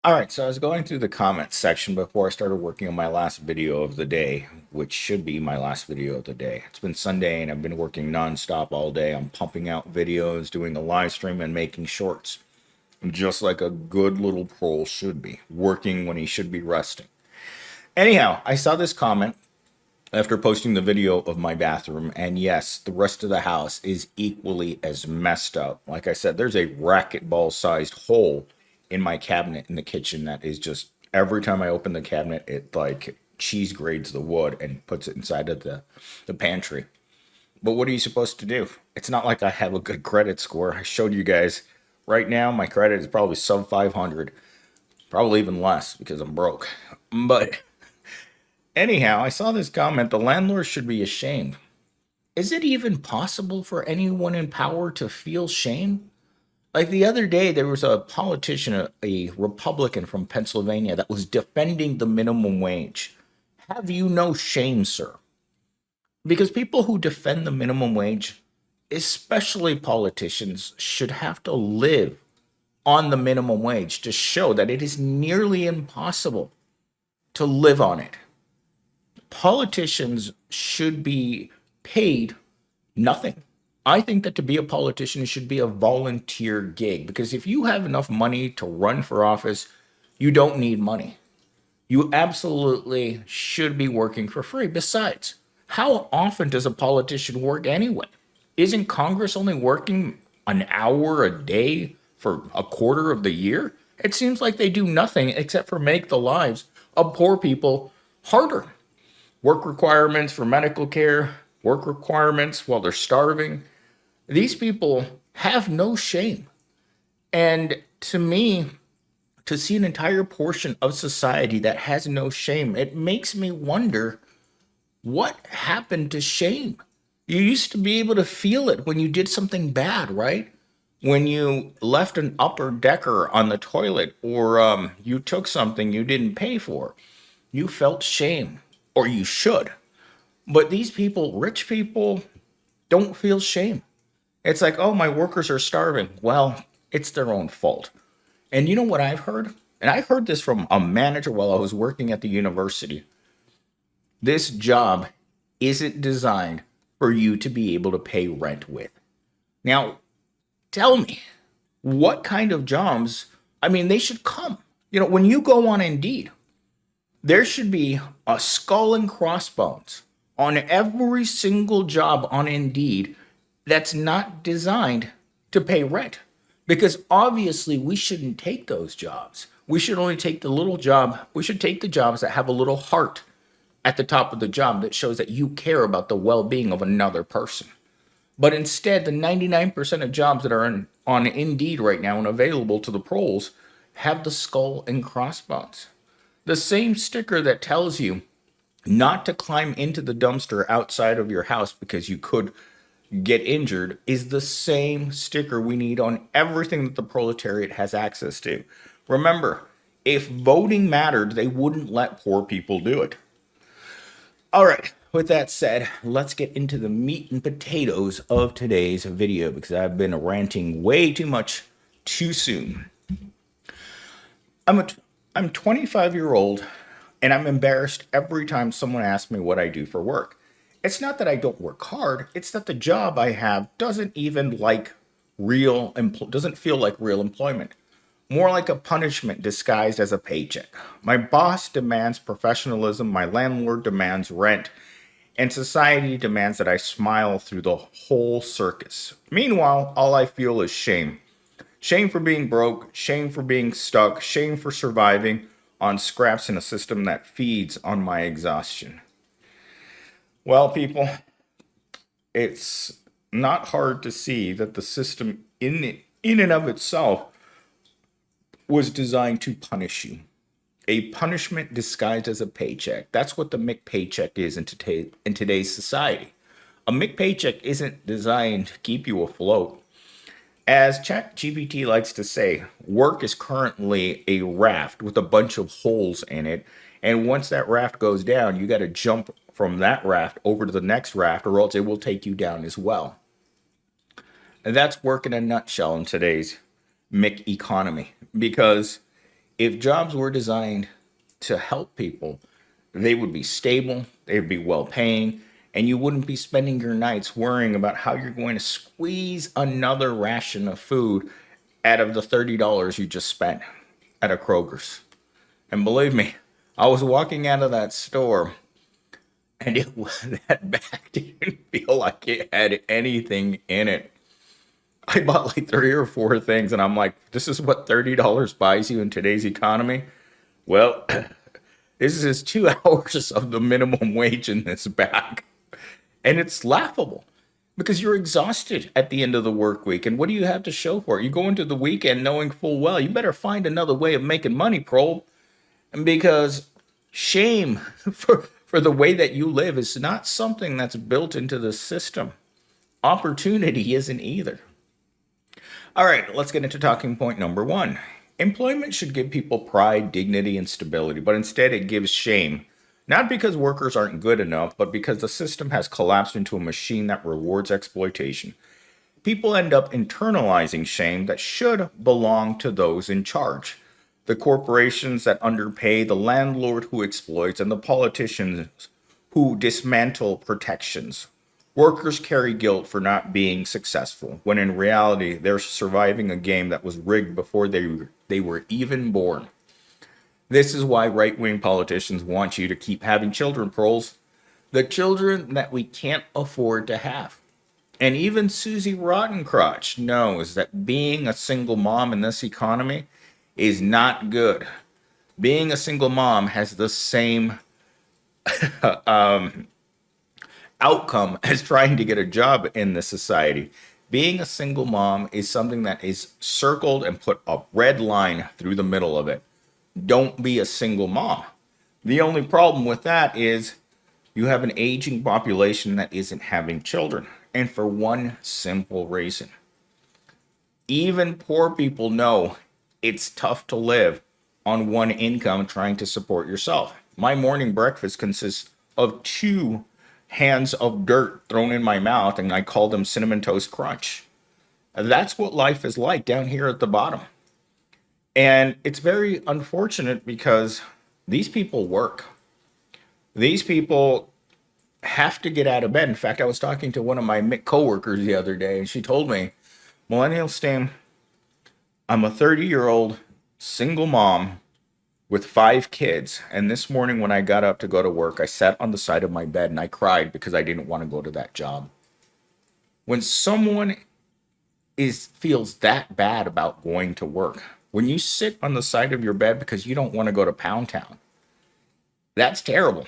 All right, so I was going through the comments section before I started working on my last video of the day, which should be my last video of the day. It's been Sunday and I've been working nonstop all day. I'm pumping out videos, doing a live stream, and making shorts, just like a good little pro should be, working when he should be resting. Anyhow, I saw this comment after posting the video of my bathroom, and yes, the rest of the house is equally as messed up. Like I said, there's a racquetball sized hole in my cabinet in the kitchen that is just every time I open the cabinet, it like cheese grades the wood and puts it inside of the pantry. But what are you supposed to do? It's not like I have a good credit score. I showed you guys right now my credit is probably sub 500, probably even less because I'm broke. But anyhow, I saw this comment, the landlord should be ashamed. Is it even possible for anyone in power to feel shame? Like the other day, there was a politician, a Republican from Pennsylvania, that was defending the minimum wage. Have you no shame, sir? Because people who defend the minimum wage, especially politicians, should have to live on the minimum wage to show that it is nearly impossible to live on it. Politicians should be paid nothing. I think that to be a politician should be a volunteer gig because if you have enough money to run for office, you don't need money. You absolutely should be working for free. Besides, how often does a politician work anyway? Isn't Congress only working an hour a day for a quarter of the year? It seems like they do nothing except for make the lives of poor people harder. Work requirements for medical care, work requirements while they're starving. These people have no shame. And to me, to see an entire portion of society that has no shame, it makes me wonder what happened to shame. You used to be able to feel it when you did something bad, right? When you left an upper decker on the toilet or you took something you didn't pay for, you felt shame, or you should. But these people, rich people, don't feel shame. It's like, oh, my workers are starving. Well, it's their own fault. And you know what I've heard? And I heard this from a manager while I was working at the university. This job isn't designed for you to be able to pay rent with. Now, tell me, what kind of jobs? I mean, they should come. You know, when you go on Indeed, there should be a skull and crossbones on every single job on Indeed that's not designed to pay rent. Because obviously we shouldn't take those jobs. We should only take the little job. We should take the jobs that have a little heart at the top of the job that shows that you care about the well-being of another person. But instead, the 99% of jobs that are on Indeed right now and available to the pros have the skull and crossbones. The same sticker that tells you not to climb into the dumpster outside of your house because you could get injured is the same sticker we need on everything that the proletariat has access to. Remember, if voting mattered, they wouldn't let poor people do it. All right, with that said, let's get into the meat and potatoes of today's video because I've been ranting way too much too soon. I'm 25-year-old and I'm embarrassed every time someone asks me what I do for work. It's not that I don't work hard, it's that the job I have doesn't even like doesn't feel like real employment. More like a punishment disguised as a paycheck. My boss demands professionalism, my landlord demands rent, and society demands that I smile through the whole circus. Meanwhile, all I feel is shame. Shame for being broke, shame for being stuck, shame for surviving on scraps in a system that feeds on my exhaustion. Well, people, it's not hard to see that the system in and of itself was designed to punish you. A punishment disguised as a paycheck. That's what the McPaycheck is in today's society. A McPaycheck isn't designed to keep you afloat. As ChatGPT likes to say, work is currently a raft with a bunch of holes in it. And once that raft goes down, you got to jump from that raft over to the next raft, or else it will take you down as well. And that's work in a nutshell in today's Mick economy. Because If jobs were designed to help people, they would be stable, they would be well paying, and you wouldn't be spending your nights worrying about how you're going to squeeze another ration of food out of the $30 you just spent at a Kroger's. And believe me, I was walking out of that store and that bag didn't feel like it had anything in it. I bought like three or four things and I'm like, this is what $30 buys you in today's economy? Well, this is 2 hours of the minimum wage in this bag. And it's laughable because you're exhausted at the end of the work week. And what do you have to show for it? You go into the weekend knowing full well you better find another way of making money, Prole. And because shame for the way that you live is not something that's built into the system. Opportunity isn't either. All right, let's get into talking point number one. Employment should give people pride, dignity, and stability, but instead it gives shame. Not because workers aren't good enough, but because the system has collapsed into a machine that rewards exploitation. People end up internalizing shame that should belong to those in charge. The corporations that underpay, the landlord who exploits, and the politicians who dismantle protections. Workers carry guilt for not being successful, when in reality, they're surviving a game that was rigged before they were even born. This is why right-wing politicians want you to keep having children, Proles. The children that we can't afford to have. And even Susie Rottencrotch knows that being a single mom in this economy is not good. Being a single mom has the same outcome as trying to get a job in this society. Being a single mom is something that is circled and put a red line through the middle of it. Don't be a single mom. The only problem with that is you have an aging population that isn't having children. And for one simple reason. Even poor people know it's tough to live on one income trying to support yourself. My morning breakfast consists of 2 hands of dirt thrown in my mouth, and I call them Cinnamon Toast Crunch. That's what life is like down here at the bottom. And it's very unfortunate because these people work. These people have to get out of bed. In fact, I was talking to one of my coworkers the other day, and she told me, Millennial Stan, I'm a 30-year-old single mom with 5 kids. And this morning when I got up to go to work, I sat on the side of my bed and I cried because I didn't want to go to that job. When someone feels that bad about going to work, when you sit on the side of your bed because you don't want to go to Pound Town, that's terrible.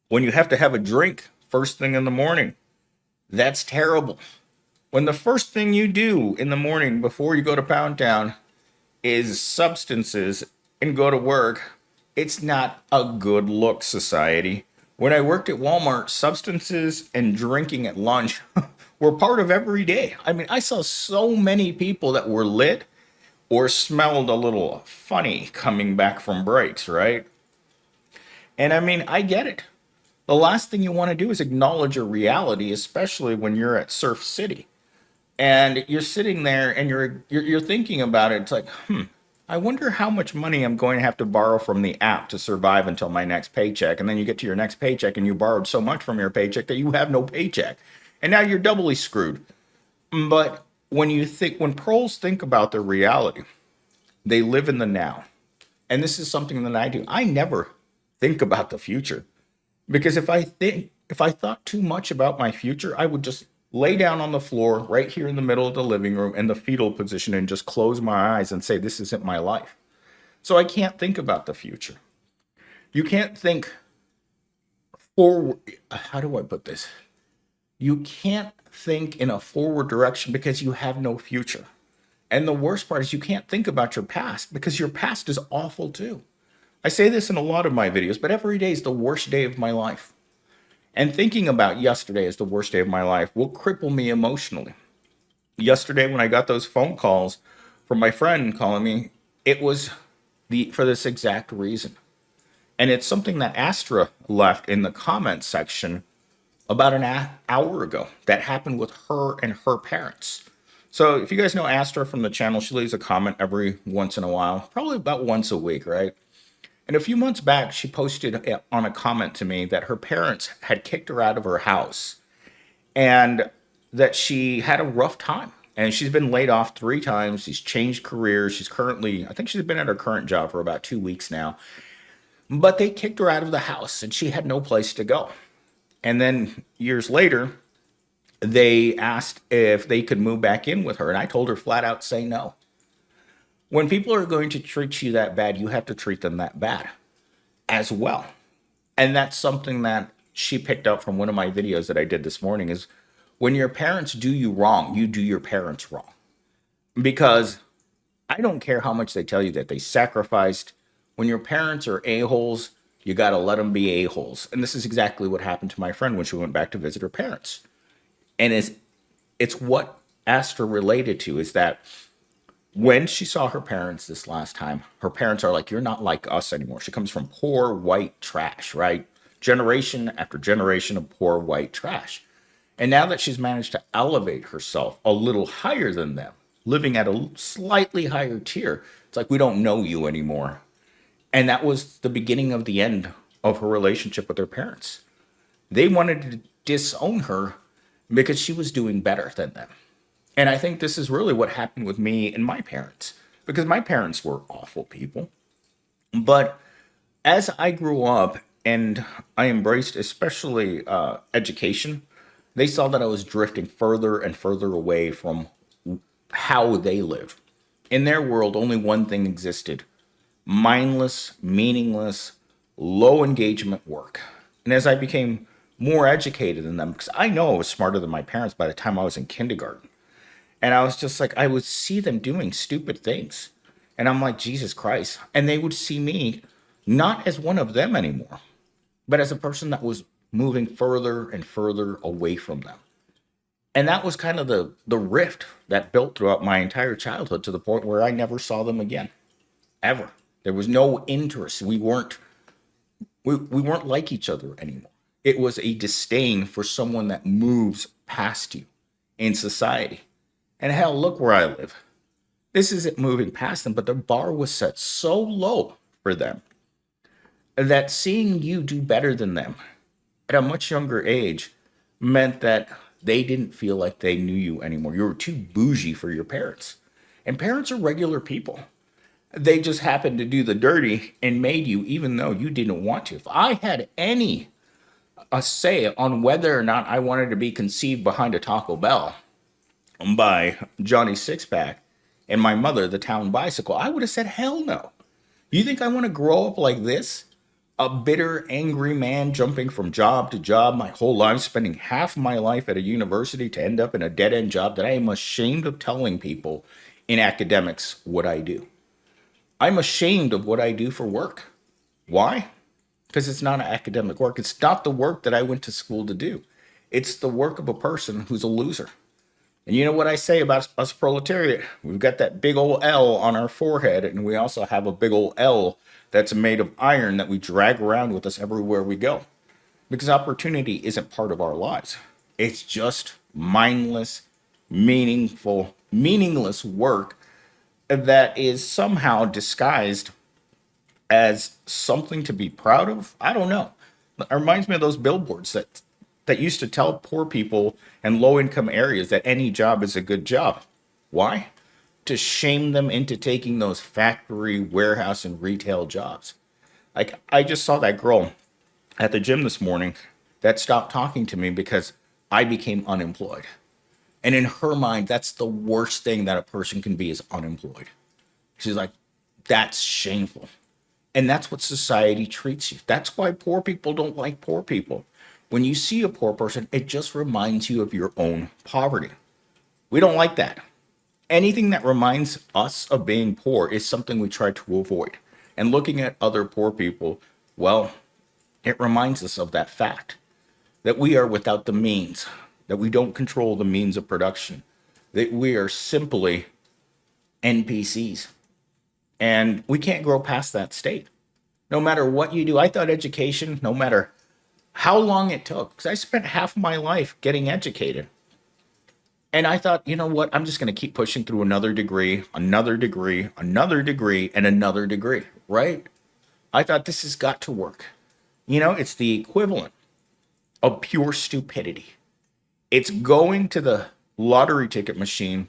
When you have to have a drink first thing in the morning, that's terrible. When the first thing you do in the morning before you go to Pound Town is substances and go to work, it's not a good look, society. When I worked at Walmart, substances and drinking at lunch were part of every day. I mean, I saw so many people that were lit or smelled a little funny coming back from breaks, right? And I mean, I get it. The last thing you want to do is acknowledge a reality, especially when you're at Surf City. And you're sitting there and you're thinking about it. It's like, I wonder how much money I'm going to have to borrow from the app to survive until my next paycheck. And then you get to your next paycheck and you borrowed so much from your paycheck that you have no paycheck. And now you're doubly screwed. But when pros think about their reality, they live in the now. And this is something that I do. I never think about the future. Because if I thought too much about my future, I would just lay down on the floor right here in the middle of the living room in the fetal position and just close my eyes and say, this isn't my life. So I can't think about the future. You can't think forward. How do I put this? You can't think in a forward direction because you have no future. And the worst part is you can't think about your past because your past is awful too. I say this in a lot of my videos, but every day is the worst day of my life. And thinking about yesterday as the worst day of my life will cripple me emotionally. Yesterday, when I got those phone calls from my friend calling me, it was for this exact reason. And it's something that Astra left in the comments section about an hour ago that happened with her and her parents. So if you guys know Astra from the channel, she leaves a comment every once in a while, probably about once a week, right? And a few months back, she posted on a comment to me that her parents had kicked her out of her house and that she had a rough time. And she's been laid off 3 times. She's changed careers. She's currently, I think she's been at her current job for about 2 weeks now. But they kicked her out of the house and she had no place to go. And then years later, they asked if they could move back in with her. And I told her flat out, say no. When people are going to treat you that bad, you have to treat them that bad as well. And that's something that she picked up from one of my videos that I did this morning is when your parents do you wrong, you do your parents wrong. Because I don't care how much they tell you that they sacrificed. When your parents are a-holes, you got to let them be a-holes. And this is exactly what happened to my friend when she went back to visit her parents. And it's what Astra related to is that when she saw her parents this last time, her parents are like, you're not like us anymore. She comes from poor white trash, right? Generation after generation of poor white trash. And now that she's managed to elevate herself a little higher than them, living at a slightly higher tier, it's like, we don't know you anymore. And that was the beginning of the end of her relationship with her parents. They wanted to disown her because she was doing better than them. And I think this is really what happened with me and my parents, because my parents were awful people. But as I grew up and I embraced especially education, they saw that I was drifting further and further away from how they lived. In their world, only one thing existed: mindless, meaningless, low engagement work. And as I became more educated than them, because I know I was smarter than my parents by the time I was in kindergarten. And I was just like, I would see them doing stupid things. And I'm like, Jesus Christ. And they would see me not as one of them anymore, but as a person that was moving further and further away from them. And that was kind of the rift that built throughout my entire childhood to the point where I never saw them again, ever. There was no interest. We weren't like each other anymore. It was a disdain for someone that moves past you in society. And hell, look where I live. This isn't moving past them, but the bar was set so low for them that seeing you do better than them at a much younger age meant that they didn't feel like they knew you anymore. You were too bougie for your parents. And parents are regular people. They just happened to do the dirty and made you even though you didn't want to. If I had any a say on whether or not I wanted to be conceived behind a Taco Bell by Johnny Sixpack and my mother, the town bicycle, I would have said, hell no. You think I want to grow up like this? A bitter, angry man jumping from job to job my whole life, spending half my life at a university to end up in a dead-end job that I am ashamed of telling people in academics what I do. I'm ashamed of what I do for work. Why? Because it's not academic work. It's not the work that I went to school to do. It's the work of a person who's a loser. And you know what I say about us proletariat? We've got that big old L on our forehead, and we also have a big old L that's made of iron that we drag around with us everywhere we go. Because opportunity isn't part of our lives. It's just mindless, meaningless work that is somehow disguised as something to be proud of. I don't know. It reminds me of those billboards that used to tell poor people and low income areas that any job is a good job. Why? To shame them into taking those factory, warehouse, and retail jobs. Like, I just saw that girl at the gym this morning that stopped talking to me because I became unemployed. And in her mind, that's the worst thing that a person can be, is unemployed. She's like, that's shameful. And that's what society treats you. That's why poor people don't like poor people. When you see a poor person, it just reminds you of your own poverty. We don't like that. Anything that reminds us of being poor is something we try to avoid. And looking at other poor people, well, it reminds us of that fact that we are without the means, that we don't control the means of production, that we are simply NPCs. And we can't grow past that state. No matter what you do, I thought education, no matter how long it took, because I spent half my life getting educated. And I thought, you know what? I'm just going to keep pushing through another degree, another degree, another degree, and another degree, right? I thought this has got to work. It's the equivalent of pure stupidity. It's going to the lottery ticket machine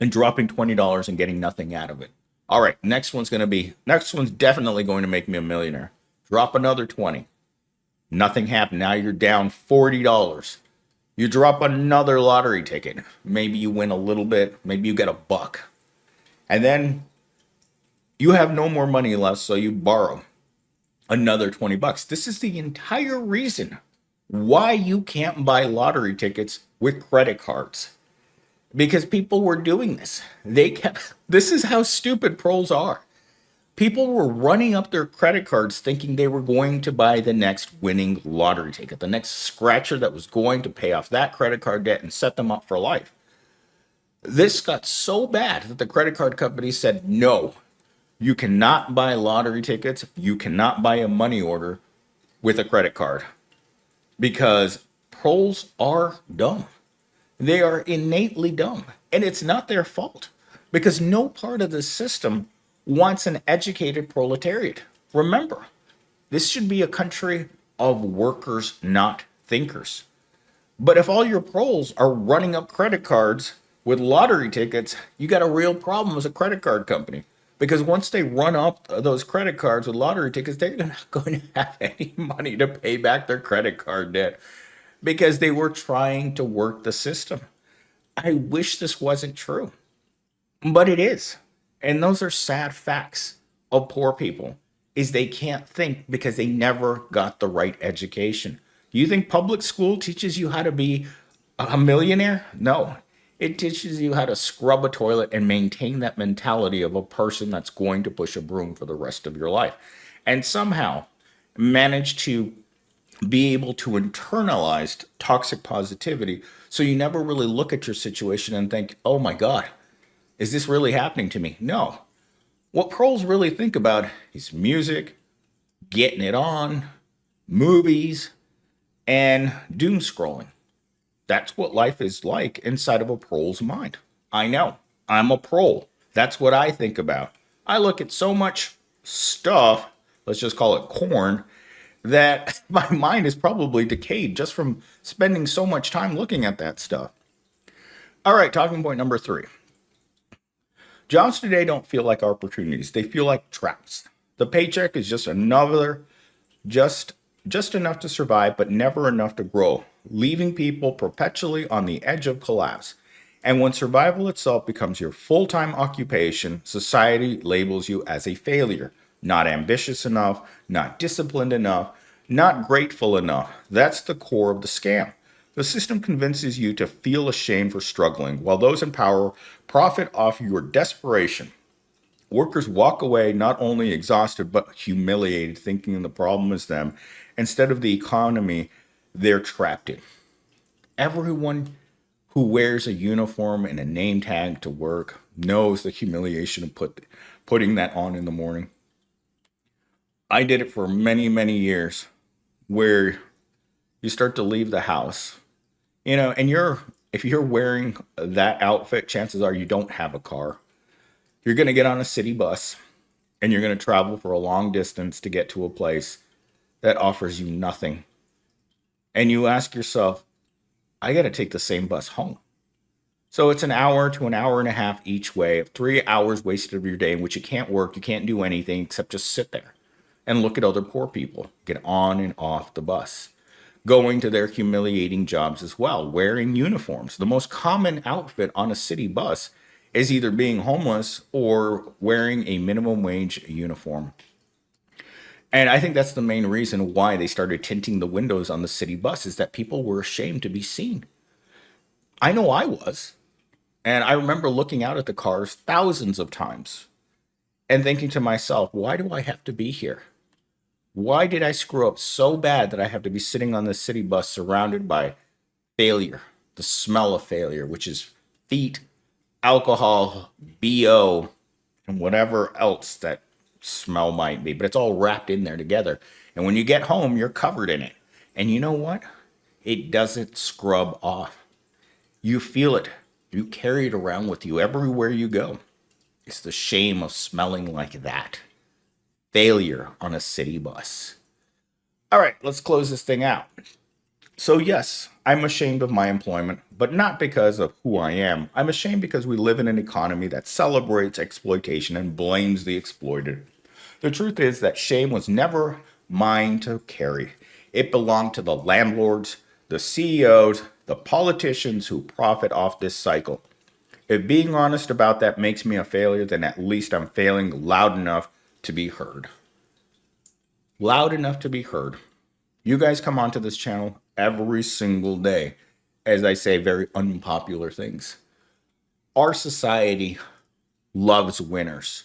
and dropping $20 and getting nothing out of it. All right, next one's definitely going to make me a millionaire. Drop another 20. Nothing happened. Now you're down $40. You drop another lottery ticket. Maybe you win a little bit, maybe you get a buck. And then you have no more money left, so you borrow another 20 bucks. This is the entire reason why you can't buy lottery tickets with credit cards. Because people were doing this. This is how stupid pros are. People were running up their credit cards thinking they were going to buy the next winning lottery ticket, the next scratcher that was going to pay off that credit card debt and set them up for life. This got so bad that the credit card company said, no, you cannot buy lottery tickets. You cannot buy a money order with a credit card because pros are dumb. They are innately dumb. And it's not their fault because no part of the system wants an educated proletariat. Remember, this should be a country of workers, not thinkers. But if all your pros are running up credit cards with lottery tickets, you got a real problem as a credit card company. Because once they run up those credit cards with lottery tickets, they're not going to have any money to pay back their credit card debt because they were trying to work the system. I wish this wasn't true, but it is. And those are sad facts of poor people is they can't think because they never got the right education. You think public school teaches you how to be a millionaire? No. It teaches you how to scrub a toilet and maintain that mentality of a person that's going to push a broom for the rest of your life. And somehow manage to be able to internalize toxic positivity so you never really look at your situation and think, oh my God, is this really happening to me? No. What pros really think about is music, getting it on, movies, and doom scrolling. That's what life is like inside of a pro's mind. I know. I'm a pro. That's what I think about. I look at so much stuff, let's just call it corn, that my mind is probably decayed just from spending so much time looking at that stuff. All right, talking point number 3. Jobs today don't feel like opportunities. They feel like traps. The paycheck is just another, just just enough to survive, but never enough to grow, leaving people perpetually on the edge of collapse. And when survival itself becomes your full-time occupation, society labels you as a failure, not ambitious enough, not disciplined enough, not grateful enough. That's the core of the scam. The system convinces you to feel ashamed for struggling, while those in power profit off your desperation. Workers walk away not only exhausted but humiliated, thinking the problem is them instead of the economy they're trapped in. Everyone who wears a uniform and a name tag to work knows the humiliation of putting that on in the morning. I did it for many, many years where you start to leave the house, and if you're wearing that outfit, chances are you don't have a car. You're going to get on a city bus and you're going to travel for a long distance to get to a place that offers you nothing. And you ask yourself, I got to take the same bus home. So it's an hour to an hour and a half each way, 3 hours wasted of your day in which you can't work, you can't do anything except just sit there and look at other poor people get on and off the bus, going to their humiliating jobs as well, wearing uniforms. The most common outfit on a city bus is either being homeless or wearing a minimum wage uniform. And I think that's the main reason why they started tinting the windows on the city bus is that people were ashamed to be seen. I know I was. And I remember looking out at the cars thousands of times and thinking to myself, why do I have to be here? Why did I screw up so bad that I have to be sitting on the city bus surrounded by failure, the smell of failure, which is feet, alcohol, BO, and whatever else that smell might be, but it's all wrapped in there together. And when you get home, you're covered in it. And you know what? It doesn't scrub off. You feel it. You carry it around with you everywhere you go. It's the shame of smelling like that. Failure on a city bus. All right, let's close this thing out. So, yes, I'm ashamed of my employment, but not because of who I am. I'm ashamed because we live in an economy that celebrates exploitation and blames the exploited. The truth is that shame was never mine to carry. It belonged to the landlords, the CEOs, the politicians who profit off this cycle. If being honest about that makes me a failure, then at least I'm failing loud enough to be heard. Loud enough to be heard. You guys come onto this channel every single day, as I say, very unpopular things. Our society loves winners,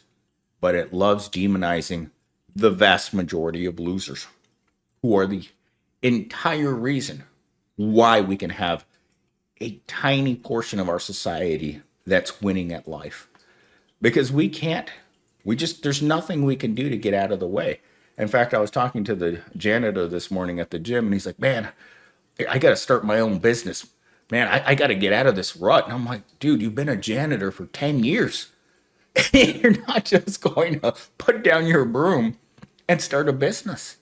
but it loves demonizing the vast majority of losers, who are the entire reason why we can have a tiny portion of our society that's winning at life. Because we can't, there's nothing we can do to get out of the way. In fact, I was talking to the janitor this morning at the gym, and he's like, man, I got to start my own business. Man, I got to get out of this rut. And I'm like, dude, you've been a janitor for 10 years. You're not just going to put down your broom and start a business.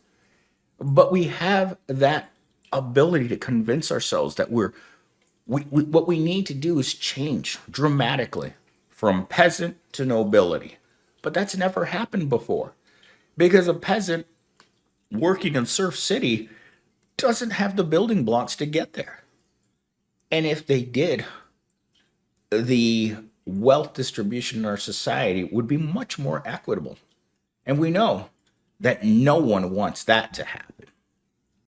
But we have that ability to convince ourselves that what we need to do is change dramatically from peasant to nobility. But that's never happened before, because a peasant working in Surf City doesn't have the building blocks to get there. And if they did, the wealth distribution in our society would be much more equitable. And we know that no one wants that to happen.